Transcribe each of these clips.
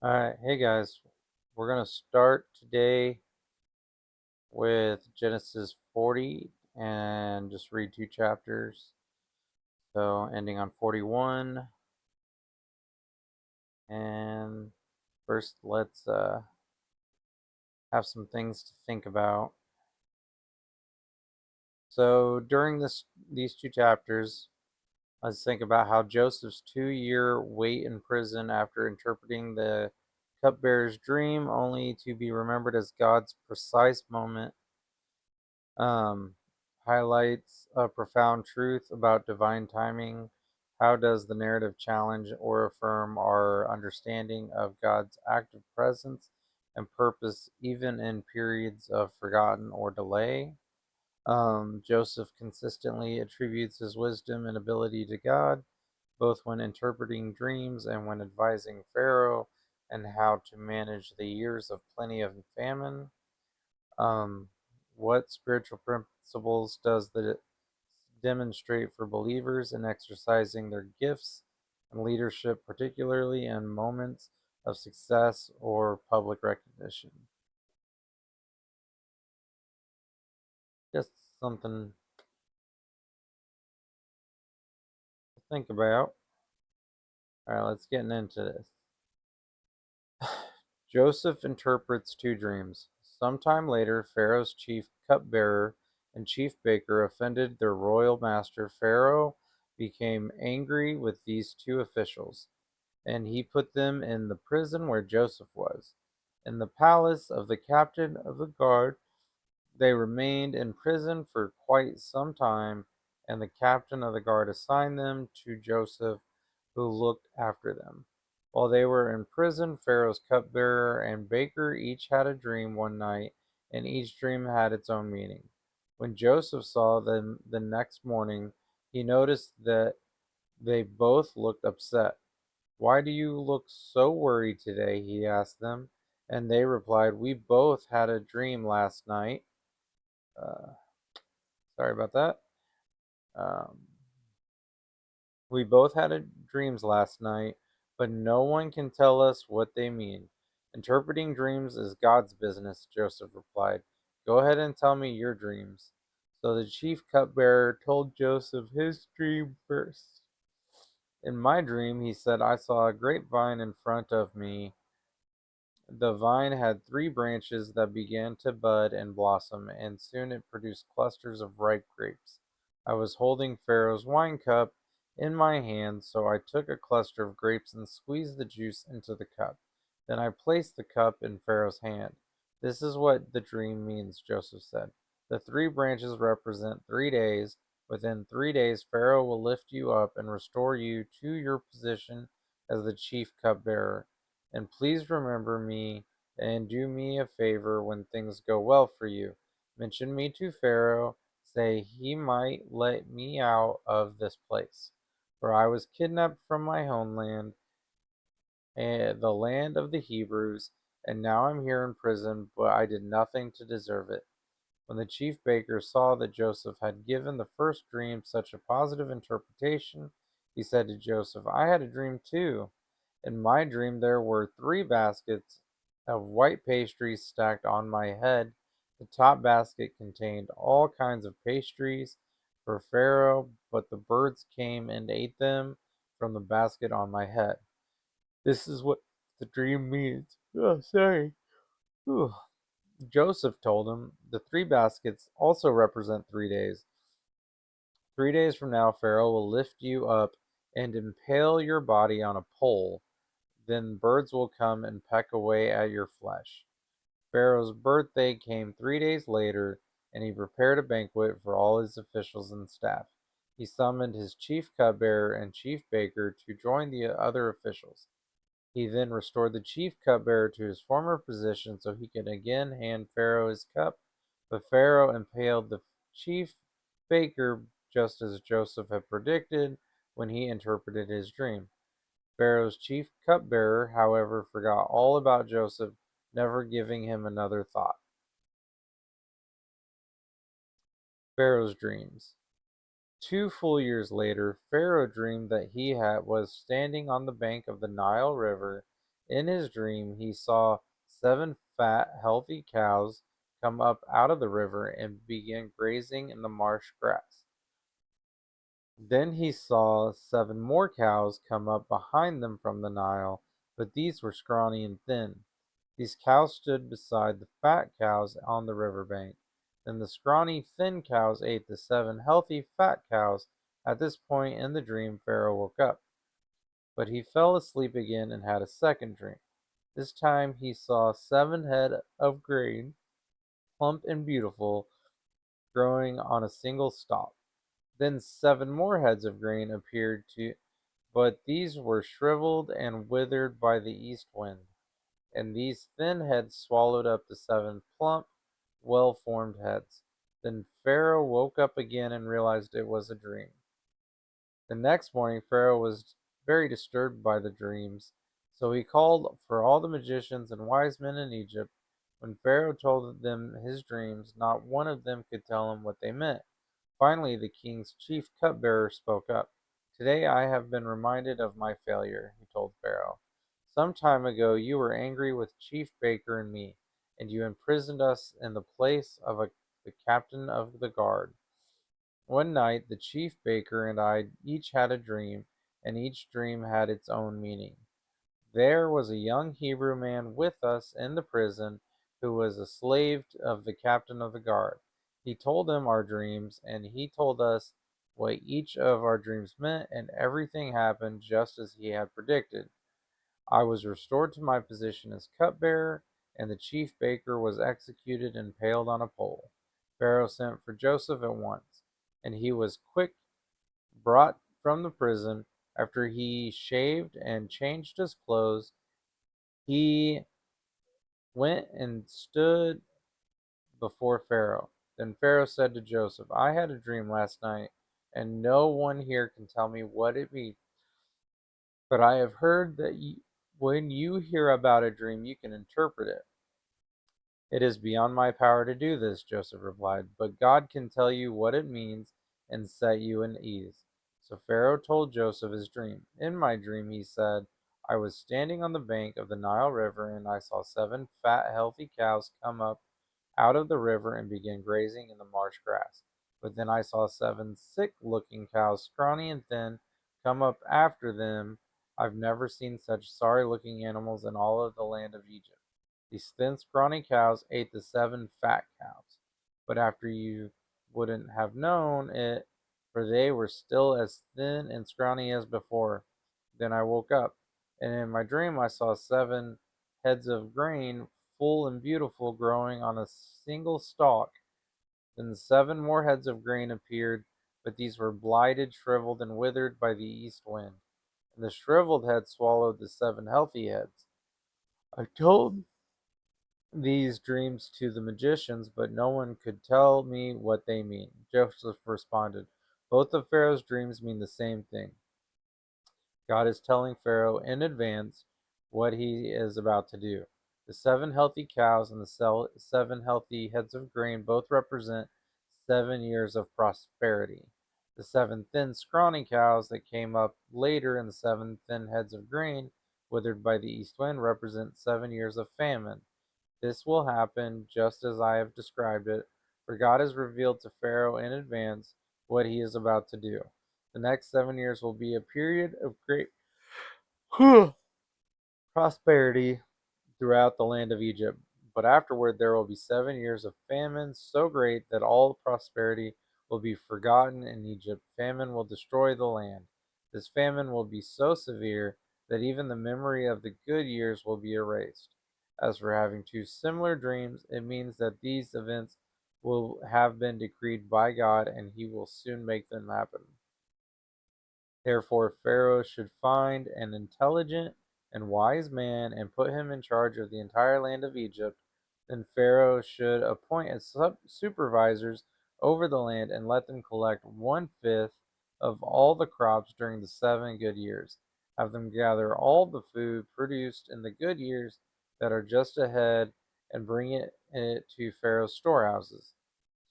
All right, hey guys, we're going to start today with Genesis 40 and just read two chapters. So, ending on 41. And first, let's have some things to think about. So, during these two chapters, let's think about how Joseph's 2-year wait in prison after interpreting the cupbearer's dream, only to be remembered as God's precise moment, um, highlights a profound truth about divine timing. How does the narrative challenge or affirm our understanding of God's active presence and purpose, even in periods of forgotten or delay? Joseph consistently attributes his wisdom and ability to God, both when interpreting dreams and when advising Pharaoh and how to manage the years of plenty and famine. Um, what spiritual principles does the demonstrate for believers in exercising their gifts and leadership, particularly in moments of success or public recognition? Just something to think about. All right, let's get into this. Joseph interprets two dreams. Sometime later, Pharaoh's chief cupbearer and chief baker offended their royal master. Pharaoh became angry with these two officials, and he put them in the prison where Joseph was. In the palace of the captain of the guard, they remained in prison for quite some time, and the captain of the guard assigned them to Joseph, who looked after them. While they were in prison, Pharaoh's cupbearer and baker each had a dream one night, and each dream had its own meaning. When Joseph saw them the next morning, he noticed that they both looked upset. "Why do you look so worried today?" he asked them. And they replied, "We both had a dream last night." Uh, Sorry about that. Um, we both had dreams last night, but no one can tell us what they mean. Interpreting dreams is God's business, Joseph replied. Go ahead and tell me your dreams. So the chief cupbearer told Joseph his dream first. In my dream, he said, I saw a grapevine in front of me. The vine had 3 branches that began to bud and blossom, and soon it produced clusters of ripe grapes. I was holding Pharaoh's wine cup in my hand, so I took a cluster of grapes and squeezed the juice into the cup. Then I placed the cup in Pharaoh's hand. This is what the dream means, Joseph said. The 3 branches represent 3 days. Within 3 days, Pharaoh will lift you up and restore you to your position as the chief cupbearer. And please remember me and do me a favor when things go well for you. Mention me to Pharaoh. Say he might let me out of this place. For I was kidnapped from my homeland, the land of the Hebrews, and now I'm here in prison, but I did nothing to deserve it. When the chief baker saw that Joseph had given the first dream such a positive interpretation, he said to Joseph, I had a dream too. In my dream, there were 3 baskets of white pastries stacked on my head. The top basket contained all kinds of pastries for Pharaoh, but the birds came and ate them from the basket on my head. This is what the dream means. Oh, sorry. Whew. Joseph told him, the 3 baskets also represent 3 days. 3 days from now, Pharaoh will lift you up and impale your body on a pole. Then birds will come and peck away at your flesh. Pharaoh's birthday came 3 days later, and he prepared a banquet for all his officials and staff. He summoned his chief cupbearer and chief baker to join the other officials. He then restored the chief cupbearer to his former position so he could again hand Pharaoh his cup. But Pharaoh impaled the chief baker just as Joseph had predicted when he interpreted his dream. Pharaoh's chief cupbearer, however, forgot all about Joseph, never giving him another thought. Pharaoh's dreams. 2 full years later, Pharaoh dreamed that he was standing on the bank of the Nile River In his dream, he saw 7 fat, healthy cows come up out of the river and begin grazing in the marsh grass. Then he saw 7 more cows come up behind them from the Nile, but these were scrawny and thin. These cows stood beside the fat cows on the river bank. Then the scrawny, thin cows ate the 7 healthy, fat cows. At this point in the dream, Pharaoh woke up, but he fell asleep again and had a second dream. This time he saw 7 head of grain, plump and beautiful, growing on a single stalk. Then 7 more heads of grain appeared to, but these were shriveled and withered by the east wind. And these thin heads swallowed up the 7 plump, well formed heads. Then Pharaoh woke up again and realized it was a dream. The next morning, Pharaoh was very disturbed by the dreams, so he called for all the magicians and wise men in Egypt. When Pharaoh told them his dreams, not one of them could tell him what they meant. Finally, the king's chief cupbearer spoke up. Today I have been reminded of my failure, he told Pharaoh. Some time ago you were angry with chief baker and me, and you imprisoned us in the place of the captain of the guard. One night the chief baker and I each had a dream, and each dream had its own meaning. There was a young Hebrew man with us in the prison who was a slave of the captain of the guard. He told him our dreams, and he told us what each of our dreams meant, and everything happened just as he had predicted. I was restored to my position as cupbearer, and the chief baker was executed and impaled on a pole. Pharaoh sent for Joseph at once, and he was quick brought from the prison. After he shaved and changed his clothes, he went and stood before Pharaoh. Then Pharaoh said to Joseph, I had a dream last night, and no one here can tell me what it means. But I have heard that when you hear about a dream, you can interpret it. It is beyond my power to do this, Joseph replied, but God can tell you what it means and set you in ease. So Pharaoh told Joseph his dream. In my dream, he said, I was standing on the bank of the Nile River, and I saw 7 fat, healthy cows come up out of the river and begin grazing in the marsh grass. But then I saw 7 sick-looking cows, scrawny and thin, come up after them. I've never seen such sorry-looking animals in all of the land of Egypt. These thin, scrawny cows ate the 7 fat cows. But after you wouldn't have known it, for they were still as thin and scrawny as before. Then I woke up, and in my dream I saw 7 heads of grain, full and beautiful, growing on a single stalk. Then 7 more heads of grain appeared, but these were blighted, shriveled, and withered by the east wind. And the shriveled head swallowed the 7 healthy heads. I told these dreams to the magicians, but no one could tell me what they mean. Joseph responded, both of Pharaoh's dreams mean the same thing. God is telling Pharaoh in advance what he is about to do. The 7 healthy cows and the 7 healthy heads of grain both represent 7 years of prosperity. The 7 thin, scrawny cows that came up later and the 7 thin heads of grain withered by the east wind represent 7 years of famine. This will happen just as I have described it, for God has revealed to Pharaoh in advance what he is about to do. The next 7 years will be a period of great prosperity throughout the land of Egypt. But afterward, there will be 7 years of famine so great that all prosperity will be forgotten in Egypt. Famine will destroy the land. This famine will be so severe that even the memory of the good years will be erased. As for having 2 similar dreams, it means that these events will have been decreed by God and he will soon make them happen. Therefore, Pharaoh should find an intelligent and wise man and put him in charge of the entire land of Egypt. Then Pharaoh should appoint as supervisors over the land and let them collect 1/5 of all the crops during the 7 good years. Have them gather all the food produced in the good years that are just ahead and bring it to Pharaoh's storehouses.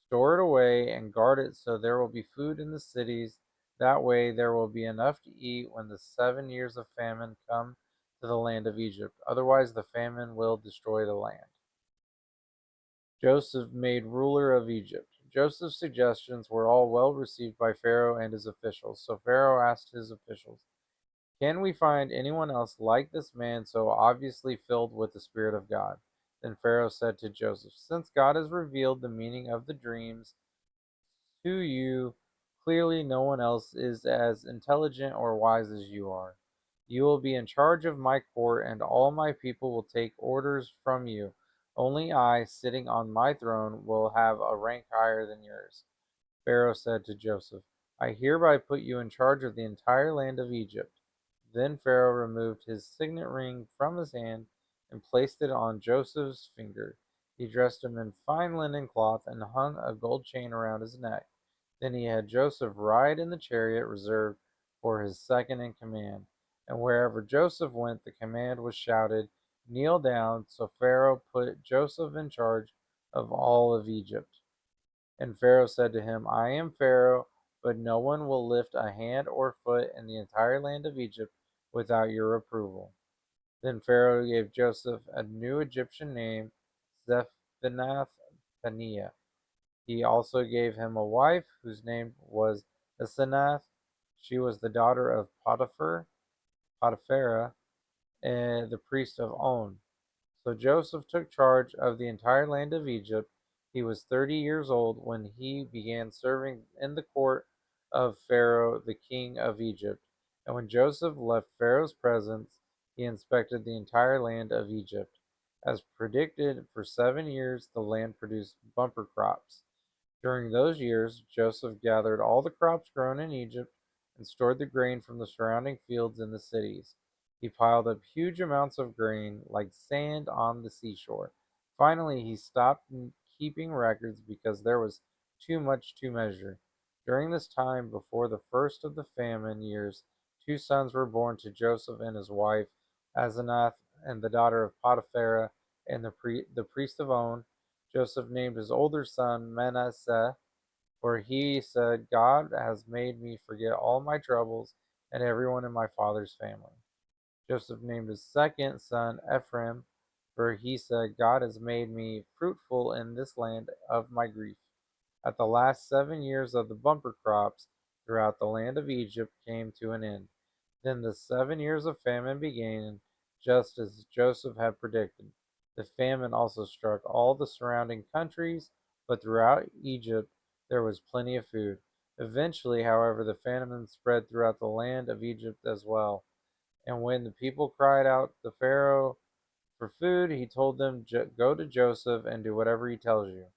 Store it away and guard it so there will be food in the cities. That way there will be enough to eat when the 7 years of famine come to the land of Egypt. Otherwise, the famine will destroy the land. Joseph made ruler of Egypt. Joseph's suggestions were all well received by Pharaoh and his officials. So Pharaoh asked his officials, "Can we find anyone else like this man so obviously filled with the Spirit of God?" Then Pharaoh said to Joseph, "Since God has revealed the meaning of the dreams to you, clearly no one else is as intelligent or wise as you are. You will be in charge of my court, and all my people will take orders from you. Only I, sitting on my throne, will have a rank higher than yours." Pharaoh said to Joseph, "I hereby put you in charge of the entire land of Egypt." Then Pharaoh removed his signet ring from his hand and placed it on Joseph's finger. He dressed him in fine linen cloth and hung a gold chain around his neck. Then he had Joseph ride in the chariot reserved for his second in command. And wherever Joseph went, the command was shouted, "Kneel down." So Pharaoh put Joseph in charge of all of Egypt. And Pharaoh said to him, "I am Pharaoh, but no one will lift a hand or foot in the entire land of Egypt without your approval." Then Pharaoh gave Joseph a new Egyptian name, Zephanath-Paneah. He also gave him a wife whose name was Asenath. She was the daughter of Potipharah, the priest of On. So Joseph took charge of the entire land of Egypt. He was 30 years old when he began serving in the court of Pharaoh, the king of Egypt. And when Joseph left Pharaoh's presence, he inspected the entire land of Egypt. As predicted, for 7 years the land produced bumper crops. During those years, Joseph gathered all the crops grown in Egypt and stored the grain from the surrounding fields in the cities. He piled up huge amounts of grain, like sand on the seashore. Finally, he stopped keeping records because there was too much to measure. During this time, before the first of the famine years, two sons were born to Joseph and his wife, Asenath, and the daughter of Potipharah and the priest of On. Joseph named his older son Manasseh, for he said, "God has made me forget all my troubles and everyone in my father's family." Joseph named his second son Ephraim, for he said, "God has made me fruitful in this land of my grief." At the last 7 years of the bumper crops throughout the land of Egypt came to an end. Then the 7 years of famine began, just as Joseph had predicted. The famine also struck all the surrounding countries, but throughout Egypt there was plenty of food. Eventually, however, the famine spread throughout the land of Egypt as well. And when the people cried out to Pharaoh for food, he told them, "Go to Joseph and do whatever he tells you."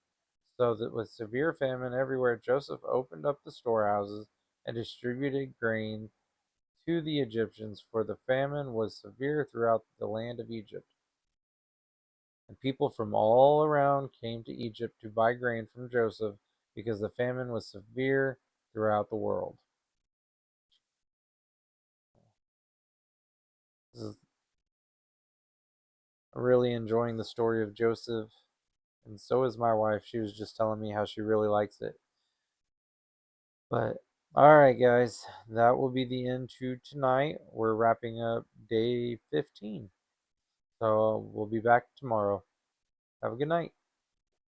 So that with severe famine everywhere, Joseph opened up the storehouses and distributed grain to the Egyptians, for the famine was severe throughout the land of Egypt. And people from all around came to Egypt to buy grain from Joseph because the famine was severe throughout the world. This is really enjoying the story of Joseph, and so is my wife. She was just telling me how she really likes it. But all right, guys, that will be the end to tonight. We're wrapping up day 15. So we'll be back tomorrow. Have a good night.